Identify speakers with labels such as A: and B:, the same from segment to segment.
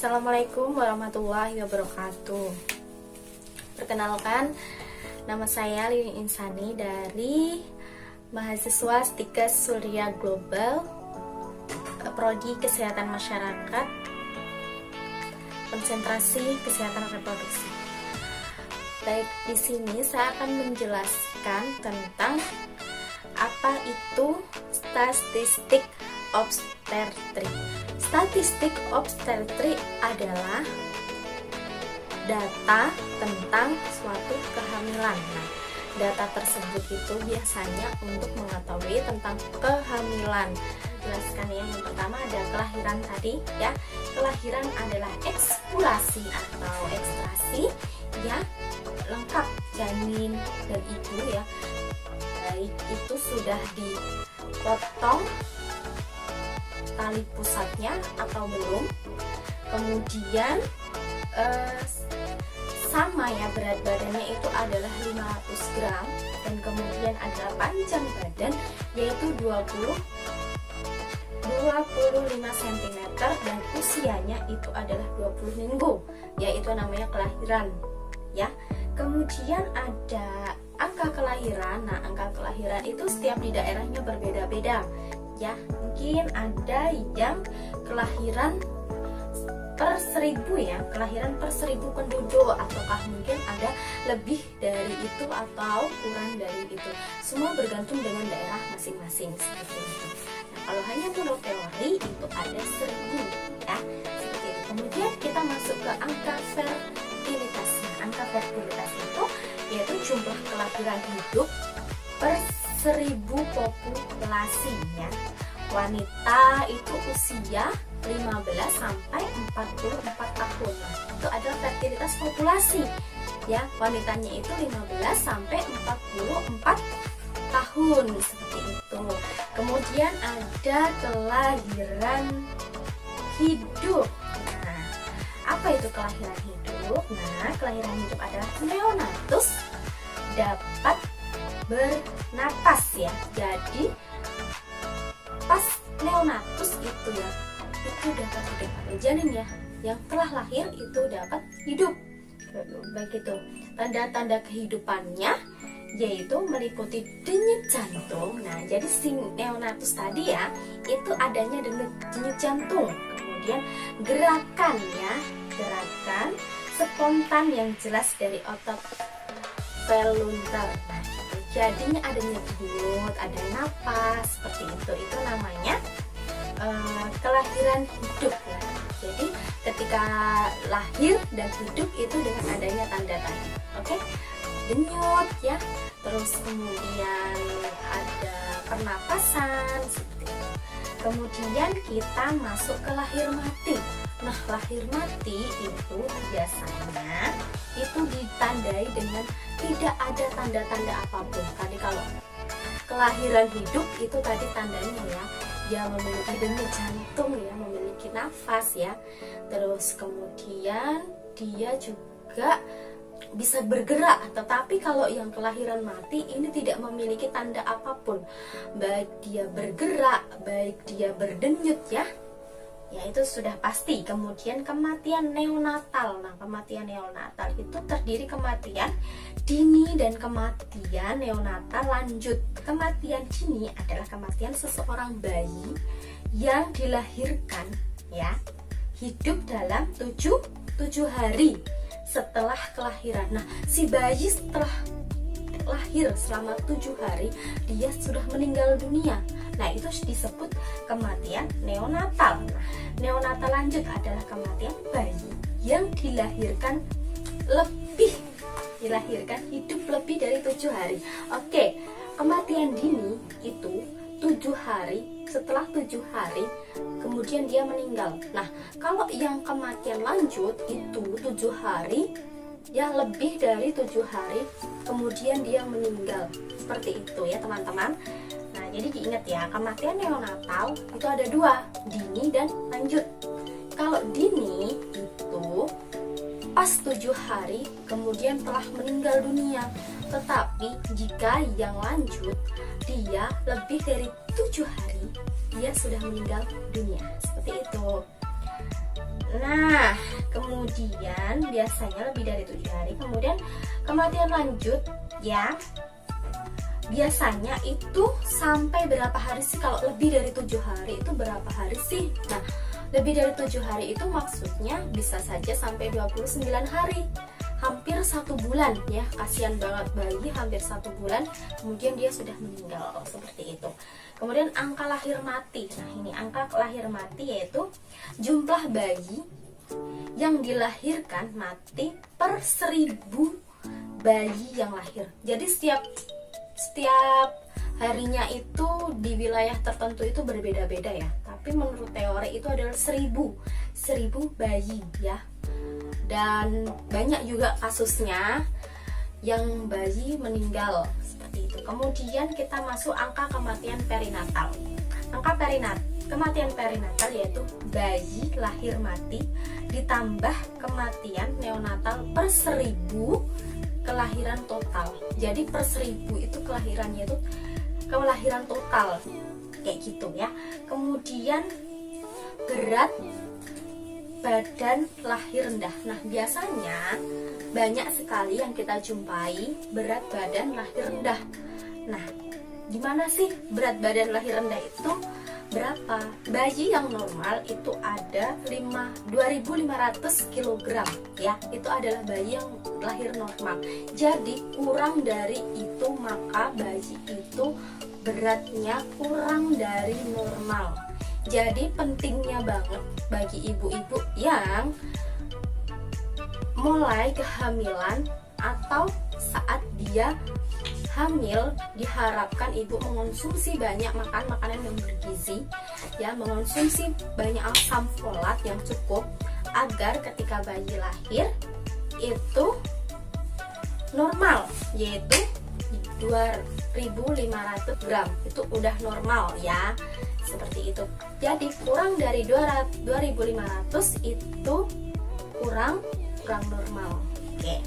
A: Assalamualaikum warahmatullahi wabarakatuh. Perkenalkan, nama saya Lini Insani dari mahasiswa Stikes Surya Global, Prodi Kesehatan Masyarakat, konsentrasi kesehatan reproduksi. Baik, di sini saya akan menjelaskan tentang apa itu statistik obstetrik. Statistik obstetrik adalah data tentang suatu kehamilan. Nah, data tersebut itu biasanya untuk mengetahui tentang kehamilan. Jelaskan ya, yang pertama ada kelahiran tadi ya. Kelahiran adalah ekspulasi atau ekstrasi ya, lengkap janin dan ibu ya. Baik itu sudah dipotong tali pusatnya atau belum, kemudian sama ya, berat badannya itu adalah 500 gram dan kemudian ada panjang badan yaitu 25 cm dan usianya itu adalah 20 minggu, yaitu namanya kelahiran ya. Kemudian ada angka kelahiran. Nah, angka kelahiran itu setiap di daerahnya berbeda-beda ya. Mungkin ada yang kelahiran per 1000 ya, kelahiran per 1000 penduduk, ataukah mungkin ada lebih dari itu atau kurang dari itu. Semua bergantung dengan daerah masing-masing seperti itu. Nah, kalau hanya menurut teori itu ada 1000 ya, seperti itu. Kemudian kita masuk ke angka fertilitas. Nah, angka fertilitas itu yaitu jumlah kelahiran hidup per 1000 populasinya. Wanita itu usia 15 sampai 44 tahun. Nah, itu adalah fertilitas populasi ya. Wanitanya itu 15 sampai 44 tahun seperti itu. Kemudian ada kelahiran hidup. Nah, apa itu kelahiran hidup? Nah, kelahiran hidup adalah neonatus dapat bernapas ya. Jadi pas neonatus itu ya, itu dapat hidup pada janin ya, yang telah lahir itu dapat hidup. Baik, itu tanda-tanda kehidupannya yaitu meliputi denyut jantung. Nah, jadi si neonatus tadi ya, itu adanya denyut jantung, kemudian gerakan ya, gerakan spontan yang jelas dari otot velunter. Nah, jadinya adanya denyut, ada napas seperti itu namanya kelahiran hidup ya. Jadi ketika lahir dan hidup itu dengan adanya tanda-tanda, oke? Denyut ya, terus kemudian ada pernapasan seperti itu. Kemudian kita masuk ke lahir mati. Nah, lahir mati itu biasanya itu ditandai dengan tidak ada tanda-tanda apapun. Tadi kalau kelahiran hidup itu tadi tandanya ya, dia memiliki denyut jantung ya, memiliki nafas ya. Terus kemudian dia juga bisa bergerak. Tetapi kalau yang kelahiran mati ini tidak memiliki tanda apapun, baik dia bergerak, baik dia berdenyut ya, itu sudah pasti. Kemudian kematian neonatal. Nah, kematian neonatal itu terdiri kematian dini dan kematian neonatal lanjut. Kematian dini adalah kematian seseorang bayi yang dilahirkan ya, hidup dalam 7 hari setelah kelahiran. Nah, si bayi setelah lahir selama 7 hari dia sudah meninggal dunia. Nah, itu disebut kematian neonatal. Nah, neonatal lanjut adalah kematian bayi yang dilahirkan hidup lebih dari 7 hari. Oke, kematian dini itu 7 hari, setelah 7 hari kemudian dia meninggal. Nah, kalau yang kematian lanjut itu 7 hari ya, lebih dari 7 hari kemudian dia meninggal. Seperti itu ya teman-teman. Nah, jadi diingat ya, kematian neonatal itu ada 2, dini dan lanjut. Kalau dini itu pas 7 hari kemudian telah meninggal dunia. Tetapi jika yang lanjut dia lebih dari 7 hari dia sudah meninggal dunia. Seperti itu. Nah, kemudian biasanya lebih dari 7 hari. Kemudian kematian lanjut ya. Biasanya itu sampai berapa hari sih? Kalau lebih dari 7 hari itu berapa hari sih? Nah, lebih dari 7 hari itu maksudnya bisa saja sampai 29 hari. Hampir 1 bulan ya. Kasihan banget bayi, hampir 1 bulan kemudian dia sudah meninggal, seperti itu. Kemudian angka lahir mati. Nah, ini angka lahir mati yaitu jumlah bayi yang dilahirkan mati per 1000 bayi yang lahir. Jadi setiap harinya itu di wilayah tertentu itu berbeda-beda ya. Tapi menurut teori itu adalah 1000 bayi ya. Dan banyak juga kasusnya yang bayi meninggal seperti itu. Kemudian kita masuk angka kematian perinatal. Angka kematian perinatal yaitu bayi lahir mati ditambah kematian neonatal per 1000 kelahiran total. Jadi per 1000 itu kelahirannya itu kelahiran total kayak gitu ya. Kemudian berat badan lahir rendah. Nah, biasanya banyak sekali yang kita jumpai berat badan lahir rendah. Nah, gimana sih berat badan lahir rendah itu berapa? Bayi yang normal itu ada 2500 kg ya. Itu adalah bayi yang lahir normal. Jadi kurang dari itu maka bayi itu beratnya kurang dari normal. Jadi pentingnya banget bagi ibu-ibu yang mulai kehamilan atau saat dia hamil, diharapkan ibu mengonsumsi banyak makanan yang bergizi ya, mengonsumsi banyak asam folat yang cukup agar ketika bayi lahir itu normal, yaitu 2500 gram itu udah normal ya, seperti itu. Jadi kurang dari 2500 itu kurang normal. Oke.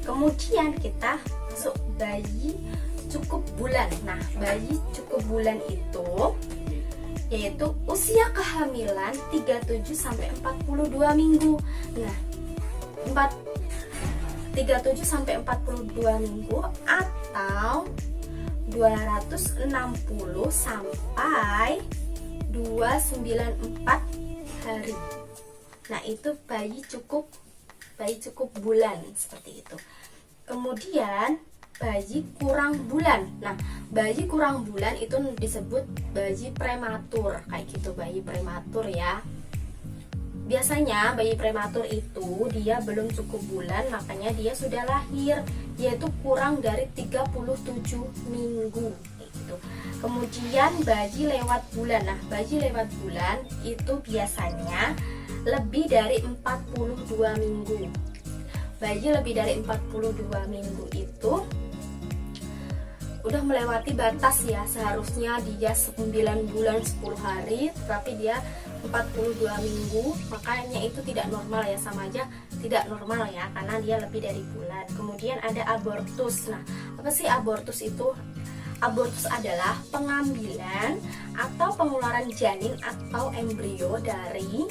A: Kemudian kita masuk bayi cukup bulan. Nah, bayi cukup bulan itu yaitu usia kehamilan 37 sampai 42 minggu. Nah, 37 sampai 42 minggu atau 260 sampai 294 hari. Nah, itu bayi cukup bulan seperti itu. Kemudian bayi kurang bulan. Nah, bayi kurang bulan itu disebut bayi prematur, kayak gitu, bayi prematur ya. Biasanya bayi prematur itu dia belum cukup bulan, makanya dia sudah lahir, yaitu kurang dari 37 minggu gitu. Kemudian bayi lewat bulan. Nah, bayi lewat bulan itu biasanya lebih dari 42 minggu. Bayi lebih dari 42 minggu itu udah melewati batas ya, seharusnya dia 9 bulan 10 hari, tapi dia 42 minggu, makanya itu tidak normal ya, sama aja tidak normal ya, karena dia lebih dari bulan. Kemudian ada abortus. Nah, apa sih abortus itu? Abortus adalah pengambilan atau pengeluaran janin atau embrio dari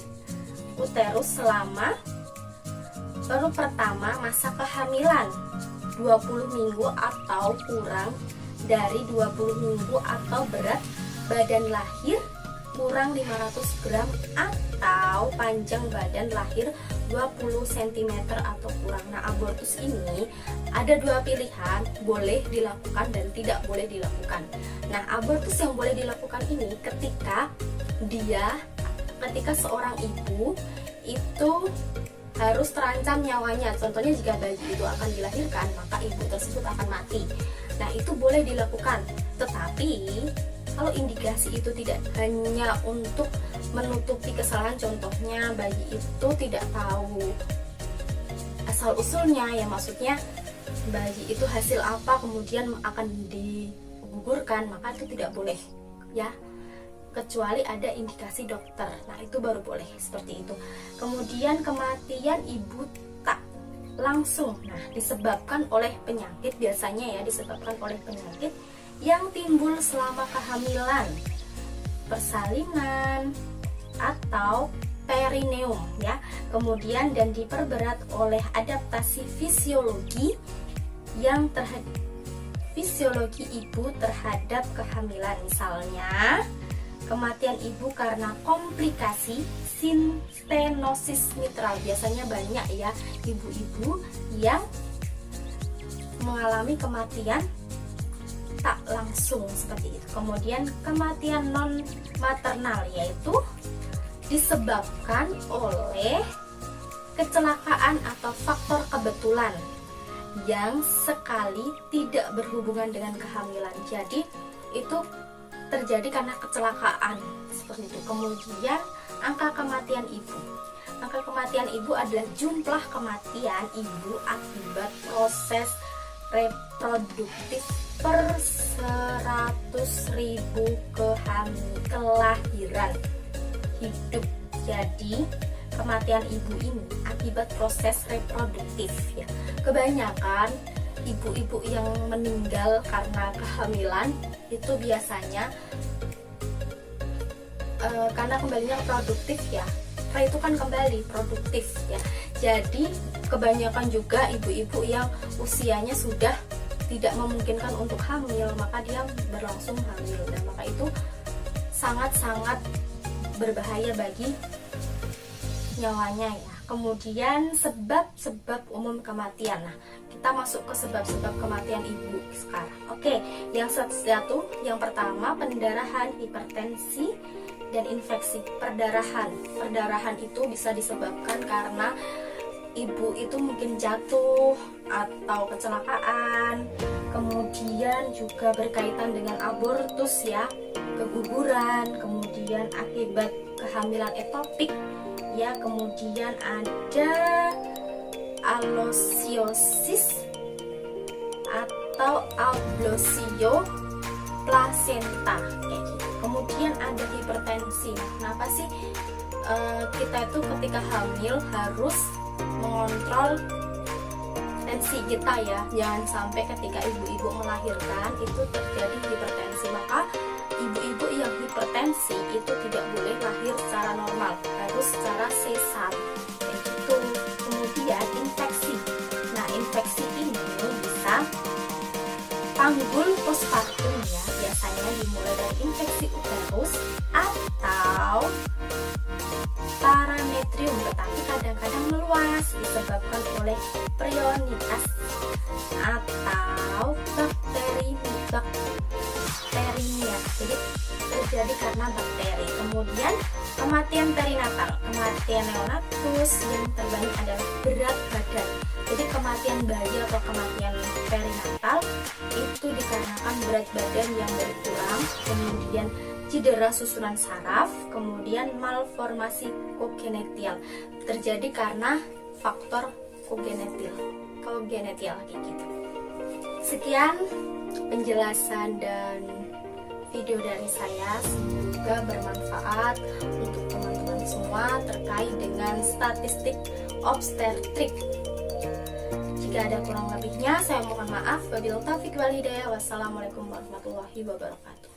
A: uterus selama baru pertama masa kehamilan 20 minggu atau kurang dari 20 minggu, atau berat badan lahir kurang 500 gram atau panjang badan lahir 20 cm atau kurang. Nah, abortus ini ada dua pilihan, boleh dilakukan dan tidak boleh dilakukan. Nah, abortus yang boleh dilakukan ini ketika seorang ibu itu harus terancam nyawanya. Contohnya jika bayi itu akan dilahirkan, maka ibu tersebut akan mati. Nah, itu boleh dilakukan. Tetapi kalau indikasi itu tidak hanya untuk menutupi kesalahan, contohnya bayi itu tidak tahu asal usulnya ya, maksudnya bayi itu hasil apa kemudian akan digugurkan, maka itu tidak boleh ya, kecuali ada indikasi dokter. Nah, itu baru boleh seperti itu. Kemudian kematian ibu tak langsung, nah disebabkan oleh penyakit, biasanya ya disebabkan oleh penyakit yang timbul selama kehamilan, persalinan, atau perineum ya. Kemudian dan diperberat oleh adaptasi fisiologi yang fisiologi ibu terhadap kehamilan, misalnya kematian ibu karena komplikasi stenosis mitral. Biasanya banyak ya ibu-ibu yang mengalami kematian tak langsung seperti itu. Kemudian kematian non maternal, yaitu disebabkan oleh kecelakaan atau faktor kebetulan yang sekali tidak berhubungan dengan kehamilan. Jadi itu terjadi karena kecelakaan seperti itu. Kemudian angka kematian ibu. Angka kematian ibu adalah jumlah kematian ibu akibat proses reproduktif per 100.000 kelahiran hidup. Jadi kematian ibu ini akibat proses reproduktif ya. Kebanyakan ibu-ibu yang meninggal karena kehamilan itu biasanya karena kembalinya produktif ya. Itu kan kembali produktif ya. Jadi kebanyakan juga ibu-ibu yang usianya sudah tidak memungkinkan untuk hamil, maka dia berlangsung hamil, dan maka itu sangat-sangat berbahaya bagi nyawanya ya. Kemudian sebab-sebab umum kematian. Nah, kita masuk ke sebab-sebab kematian ibu sekarang. Oke, yang pertama pendarahan, hipertensi, dan infeksi. Perdarahan itu bisa disebabkan karena ibu itu mungkin jatuh atau kecelakaan, kemudian juga berkaitan dengan abortus ya, keguguran, kemudian akibat kehamilan ektopik ya, kemudian ada alosiosis atau ablosio plasenta kayak gitu. Kemudian ada hipertensi. Kenapa sih kita itu ketika hamil harus mengontrol tensi kita ya, jangan sampai ketika ibu-ibu melahirkan itu terjadi hipertensi. Maka ibu-ibu yang hipertensi itu tidak boleh lahir secara normal, harus secara sesar gitu. Kemudian infeksi. Nah, infeksi ini bisa panggul postpartum ya, biasanya dimulai dari infeksi uterus atau parametrium, tetapi kadang-kadang meluas disebabkan oleh prionitas atau bakterinia. Jadi terjadi karena bakteri. Kemudian kematian perinatal, kematian neonatus yang terbanyak adalah berat badan. Jadi kematian bayi atau kematian perinatal itu dikarenakan berat badan yang berkurang, kemudian cedera susunan saraf, kemudian malformasi kogenetial terjadi karena faktor kogenetial kayak gitu. Sekian penjelasan dan video dari saya, semoga bermanfaat untuk teman-teman semua terkait dengan statistik obstetrik. Jika ada kurang lebihnya, saya mohon maaf. Wabillahi taufiq wal hidayah. Wassalamualaikum warahmatullahi wabarakatuh.